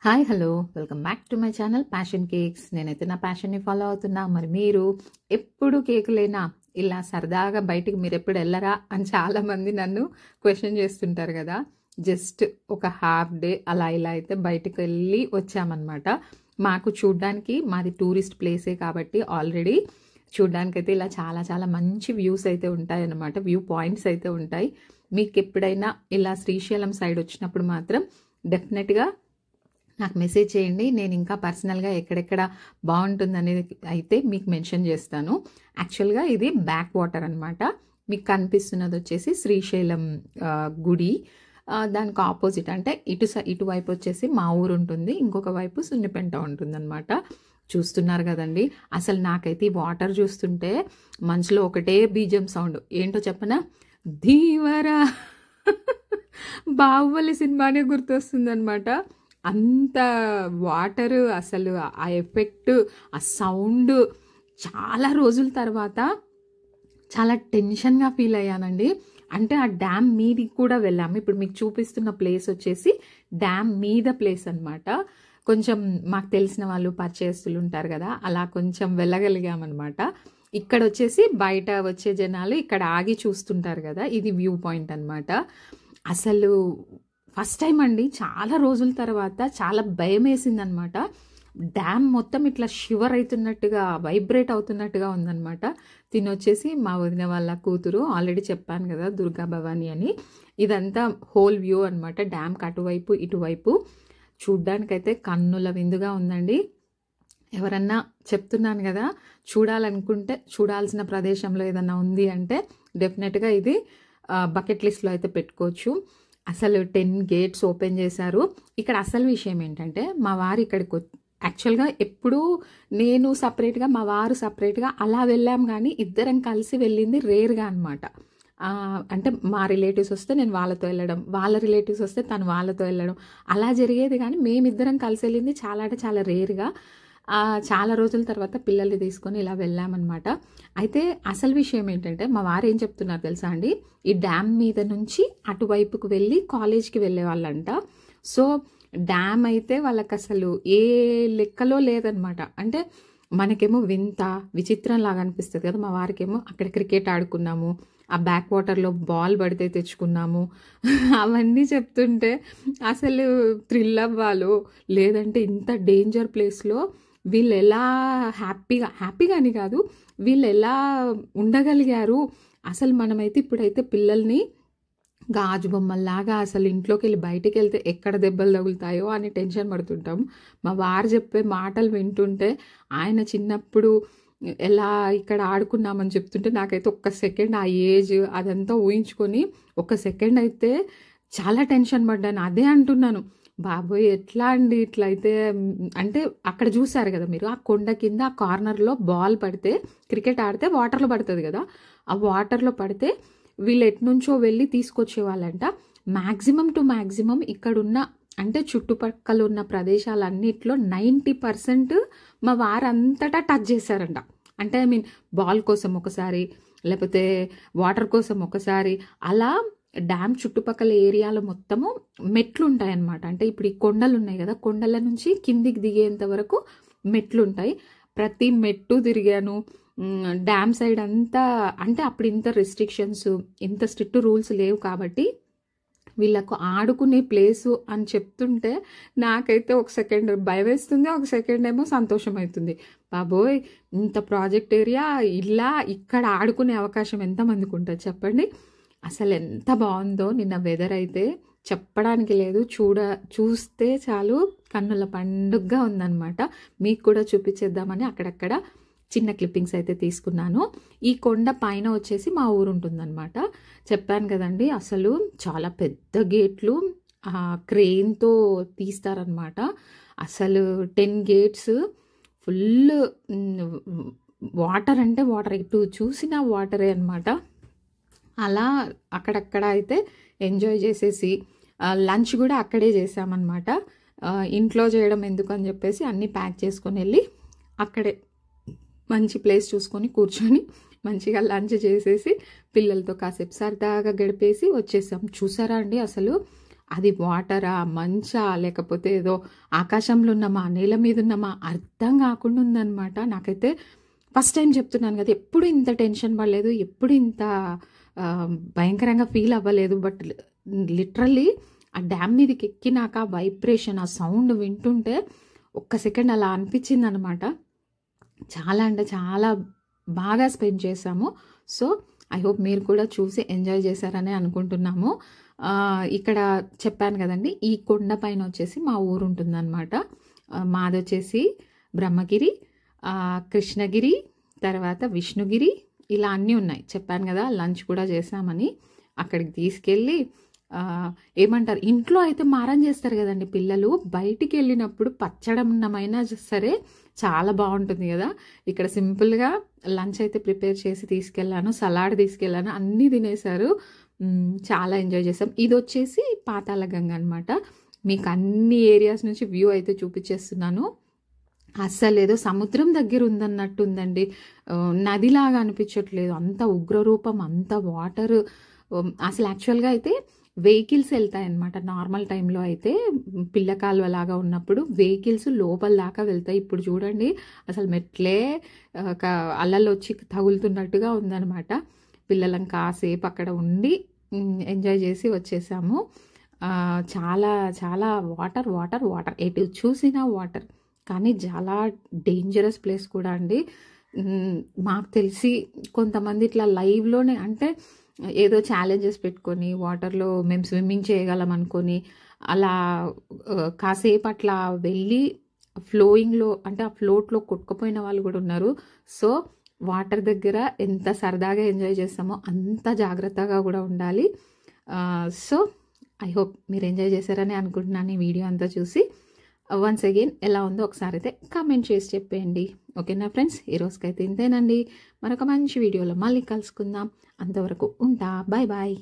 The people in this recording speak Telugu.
Hi hello welcome back to my channel passion cakes. నేనైతే నా ప్యాషన్ని ఫాలో అవుతున్నా. మరి మీరు ఎప్పుడు కేకులేనా, ఇలా సరదాగా బయటికి మీరు ఎప్పుడు వెళ్ళరా అని చాలామంది నన్ను క్వశ్చన్ చేస్తుంటారు కదా. జస్ట్ ఒక హాఫ్ డే అలా ఇలా అయితే బయటికి వెళ్ళి వచ్చామన్నమాట. మాకు చూడ్డానికి మాది టూరిస్ట్ ప్లేసే కాబట్టి ఆల్రెడీ చూడ్డానికైతే ఇలా చాలా చాలా మంచి వ్యూస్ అయితే ఉంటాయి అన్నమాట. వ్యూ పాయింట్స్ అయితే ఉంటాయి. మీకు ఎప్పుడైనా ఇలా శ్రీశైలం సైడ్ వచ్చినప్పుడు మాత్రం డెఫినెట్గా నాకు మెసేజ్ చేయండి. నేను ఇంకా పర్సనల్గా ఎక్కడెక్కడ బాగుంటుంది అనేది అయితే మీకు మెన్షన్ చేస్తాను. యాక్చువల్గా ఇది బ్యాక్ వాటర్ అనమాట. మీకు కనిపిస్తున్నది వచ్చేసి శ్రీశైలం గుడి. దానికి ఆపోజిట్ అంటే ఇటువైపు వచ్చేసి మా ఊరు ఉంటుంది, ఇంకొక వైపు సున్నిపెంట ఉంటుంది అనమాట. చూస్తున్నారు కదండి. అసలు నాకైతే ఈ వాటర్ చూస్తుంటే మనసులో ఒకటే బీజం సౌండ్ ఏంటో చెప్పనా, ధీవరా బాహుబలి సినిమానే గుర్తొస్తుంది అనమాట. అంత వాటర్, అసలు ఆ ఎఫెక్ట్, ఆ సౌండ్ చాలా రోజుల తర్వాత చాలా టెన్షన్గా ఫీల్ అయ్యానండి. అంటే ఆ డ్యామ్ మీదికి కూడా వెళ్ళాము. ఇప్పుడు మీకు చూపిస్తున్న ప్లేస్ వచ్చేసి డ్యామ్ మీద ప్లేస్ అనమాట. కొంచెం మాకు తెలిసిన వాళ్ళు పరిచయస్తులు ఉంటారు కదా, అలా కొంచెం వెళ్ళగలిగామన్నమాట. ఇక్కడ వచ్చేసి బయట వచ్చే జనాలు ఇక్కడ ఆగి చూస్తుంటారు కదా, ఇది వ్యూ పాయింట్ అనమాట. అసలు ఫస్ట్ టైం అండి, చాలా రోజుల తర్వాత చాలా భయం వేసింది అనమాట. డ్యామ్ మొత్తం ఇట్లా షివర్ అవుతున్నట్టుగా, వైబ్రేట్ అవుతున్నట్టుగా ఉందన్నమాట. తినొచ్చేసి మా వదిన వాళ్ళ కూతురు, ఆల్రెడీ చెప్పాను కదా దుర్గా భవాని అని. ఇదంతా హోల్ వ్యూ అనమాట. డ్యామ్కి అటువైపు ఇటువైపు చూడ్డానికైతే కన్నుల విందుగా ఉందండి. ఎవరన్నా చెప్తున్నాను కదా, చూడాలనుకుంటే చూడాల్సిన ప్రదేశంలో ఏదన్నా ఉంది అంటే డెఫినెట్గా ఇది బకెట్ లిస్ట్లో అయితే పెట్టుకోవచ్చు. అసలు 10 గేట్స్ ఓపెన్ చేశారు. ఇక్కడ అసలు విషయం ఏంటంటే, మా వారు ఇక్కడికి యాక్చువల్గా ఎప్పుడూ నేను సపరేట్గా, మా వారు సపరేట్గా అలా వెళ్ళాం, కానీ ఇద్దరం కలిసి వెళ్ళింది రేర్గా అనమాట. అంటే మా రిలేటివ్స్ వస్తే నేను వాళ్ళతో వెళ్ళడం, వాళ్ళ రిలేటివ్స్ వస్తే తను వాళ్ళతో వెళ్ళడం, అలా జరిగేది. కానీ మేమిద్దరం కలిసి వెళ్ళింది చాలా అంటే చాలా రేర్గా. చాలా రోజుల తర్వాత పిల్లల్ని తీసుకొని ఇలా వెళ్ళామన్నమాట. అయితే అసలు విషయం ఏంటంటే, మా వారు ఏం చెప్తున్నారు తెలుసా అండి, ఈ డ్యామ్ మీద నుంచి అటువైపుకు వెళ్ళి కాలేజ్కి వెళ్ళే వాళ్ళంట. సో డ్యామ్ అయితే వాళ్ళకి అసలు ఏ లెక్కలో లేదనమాట. అంటే మనకేమో వింత విచిత్రం లాగా అనిపిస్తుంది కదా, మా వారికేమో అక్కడ క్రికెట్ ఆడుకున్నాము, ఆ బ్యాక్ వాటర్లో బాల్ పడితే తెచ్చుకున్నాము, అవన్నీ చెప్తుంటే అసలు థ్రిల్ అవ్వాలో లేదంటే ఇంత డేంజర్ ప్లేస్లో వీళ్ళు ఎలా హ్యాపీగా అని కాదు, వీళ్ళు ఎలా ఉండగలిగారు. అసలు మనమైతే ఇప్పుడైతే పిల్లల్ని గాజు బొమ్మల్లాగా అసలు ఇంట్లోకి వెళ్ళి బయటికి వెళ్తే ఎక్కడ దెబ్బలు తగులుతాయో అని టెన్షన్ పడుతుంటాం. మా వారు చెప్పే మాటలు వింటుంటే, ఆయన చిన్నప్పుడు ఎలా ఇక్కడ ఆడుకున్నామని చెప్తుంటే నాకైతే ఒక్క సెకండ్ ఆ ఏజ్ అదంతా ఊహించుకొని ఒక్క సెకండ్ అయితే చాలా టెన్షన్ పడ్డాను. అదే అంటున్నాను, బాబోయ్ ఎట్లా అండి ఇట్లా అయితే. అంటే అక్కడ చూసారు కదా మీరు, ఆ కొండ కింద ఆ కార్నర్లో బాల్ పడితే, క్రికెట్ ఆడితే వాటర్లో పడుతుంది కదా, ఆ వాటర్లో పడితే వీళ్ళు ఎట్నుంచో వెళ్ళి తీసుకొచ్చేవాళ్ళంట. మ్యాక్సిమం టు మ్యాక్సిమం ఇక్కడున్న అంటే చుట్టుపక్కల ఉన్న ప్రదేశాలన్నిట్లో 90% మా వారంతటా టచ్ చేశారంట. అంటే ఐ మీన్ బాల్ కోసం ఒకసారి, లేకపోతే వాటర్ కోసం ఒకసారి, అలా డ్యామ్ చుట్టుపక్కల ఏరియాలో మొత్తము మెట్లు ఉంటాయన్నమాట. అంటే ఇప్పుడు ఈ కొండలు ఉన్నాయి కదా, కొండల నుంచి కిందికి దిగేంత వరకు మెట్లు ఉంటాయి. ప్రతి మెట్టు తిరిగాను. డ్యామ్ సైడ్ అంతా అంటే అప్పుడు ఇంత రెస్ట్రిక్షన్స్, ఇంత స్ట్రిక్ట్ రూల్స్ లేవు కాబట్టి వీళ్ళకు ఆడుకునే ప్లేసు అని చెప్తుంటే నాకైతే ఒక సెకండ్ భయం వేస్తుంది, ఒక సెకండ్ ఏమో సంతోషం అవుతుంది. బాబోయ్ ఇంత ప్రాజెక్ట్ ఏరియా, ఇలా ఇక్కడ ఆడుకునే అవకాశం ఎంతమందికి ఉంటుంది చెప్పండి. అసలు ఎంత బాగుందో నిన్న వెదర్ అయితే చెప్పడానికి లేదు. చూస్తే చాలు కన్నుల పండుగగా ఉందన్నమాట. మీకు కూడా చూపించేద్దామని అక్కడక్కడ చిన్న క్లిప్పింగ్స్ అయితే తీసుకున్నాను. ఈ కొండ పైన వచ్చేసి మా ఊరు ఉంటుందన్నమాట. చెప్పాను కదండి, అసలు చాలా పెద్ద గేట్లు క్రెయిన్తో తీస్తారనమాట. అసలు 10 గేట్స్ ఫుల్ వాటర్, అంటే వాటర్ ఎటు చూసినా వాటరే అనమాట. అలా అక్కడక్కడ అయితే ఎంజాయ్ చేసేసి లంచ్ కూడా అక్కడే చేసామన్నమాట. ఇంట్లో చేయడం ఎందుకు అని చెప్పేసి అన్నీ ప్యాక్ చేసుకొని వెళ్ళి అక్కడే మంచి ప్లేస్ చూసుకొని కూర్చొని మంచిగా లంచ్ చేసేసి పిల్లలతో కాసేపు సరదాగా గడిపేసి వచ్చేసాం. చూసారా అండి, అసలు అది వాటరా, మంచా, లేకపోతే ఏదో ఆకాశంలో ఉన్నామా, నేల మీద ఉన్నామా అర్థం కాకుండా ఉందన్నమాట. నాకైతే ఫస్ట్ టైం చెప్తున్నాను కదా, ఎప్పుడు ఇంత టెన్షన్ పడలేదు, ఎప్పుడు ఇంత భయంకరంగా ఫీల్ అవ్వలేదు. బట్ లిటరల్లీ ఆ డ్యామ్ మీదకి ఎక్కినాక వైబ్రేషన్, ఆ సౌండ్ వింటుంటే ఒక్క సెకండ్ అలా అనిపించింది అనమాట. చాలా అంటే చాలా బాగా స్పెండ్ చేశాము. సో ఐ హోప్ మీరు కూడా చూసి ఎంజాయ్ చేశారని అనుకుంటున్నాము. ఇక్కడ చెప్పాను కదండి, ఈ కొండ పైన వచ్చేసి మా ఊరు ఉంటుందన్నమాట. మాది వచ్చేసి బ్రహ్మగిరి, కృష్ణగిరి, తర్వాత విష్ణుగిరి, ఇలా అన్నీ ఉన్నాయి. చెప్పాను కదా లంచ్ కూడా చేసామని. అక్కడికి తీసుకెళ్ళి ఏమంటారు, ఇంట్లో అయితే మారం చేస్తారు కదండి పిల్లలు, బయటికి వెళ్ళినప్పుడు పచ్చడన్నమైనా సరే చాలా బాగుంటుంది కదా. ఇక్కడ సింపుల్గా లంచ్ అయితే ప్రిపేర్ చేసి తీసుకెళ్ళాను, సలాడ్ తీసుకెళ్ళాను, అన్నీ తినేశారు. చాలా ఎంజాయ్ చేసాం. ఇది వచ్చేసి పాతాళగంగ అనమాట. మీకు అన్ని ఏరియాస్ నుంచి వ్యూ అయితే చూపించేస్తున్నాను. అస్సలు ఏదో సముద్రం దగ్గర ఉందన్నట్టు ఉందండి, నదిలాగా అనిపించట్లేదు. అంత ఉగ్రరూపం, అంత వాటర్. అసలు యాక్చువల్గా అయితే వెహికల్స్ వెళ్తాయి అన్నమాట. నార్మల్ టైంలో అయితే పిల్ల కాలువ లాగా ఉన్నప్పుడు వెహికల్స్ లోపల దాకా వెళ్తాయి. ఇప్పుడు చూడండి అసలు మెట్లే అల్లలు వచ్చి తగులుతున్నట్టుగా ఉందన్నమాట. పిల్లలం కాసేపు అక్కడ ఉండి ఎంజాయ్ చేసి వచ్చేసాము. చాలా చాలా వాటర్ వాటర్ వాటర్, ఎటు చూసినా వాటర్. కానీ చాలా డేంజరస్ ప్లేస్ కూడా అండి. మాకు తెలిసి కొంతమంది ఇట్లా లైవ్లోనే, అంటే ఏదో ఛాలెంజెస్ పెట్టుకొని వాటర్లో మేము స్విమ్మింగ్ చేయగలం అనుకొని అలా కాసేపు అట్లా వెళ్ళి ఫ్లోయింగ్లో, అంటే ఆ ఫ్లోట్లో కొట్టుకుపోయిన వాళ్ళు కూడా ఉన్నారు. సో వాటర్ దగ్గర ఎంత సరదాగా ఎంజాయ్ చేస్తామో అంత జాగ్రత్తగా కూడా ఉండాలి. సో ఐ హోప్ మీరు ఎంజాయ్ చేశారని అనుకుంటున్నాను ఈ వీడియో అంతా చూసి. వన్స్ అగైన్ ఎలా ఉందో ఒకసారి అయితే కామెంట్ చేసి చెప్పేయండి. ఓకేనా ఫ్రెండ్స్, ఈ రోజుకైతే ఇంతేనండి. మరొక మంచి వీడియోలో మళ్ళీ కలుసుకుందాం. అంతవరకు ఉంటా. Bye bye.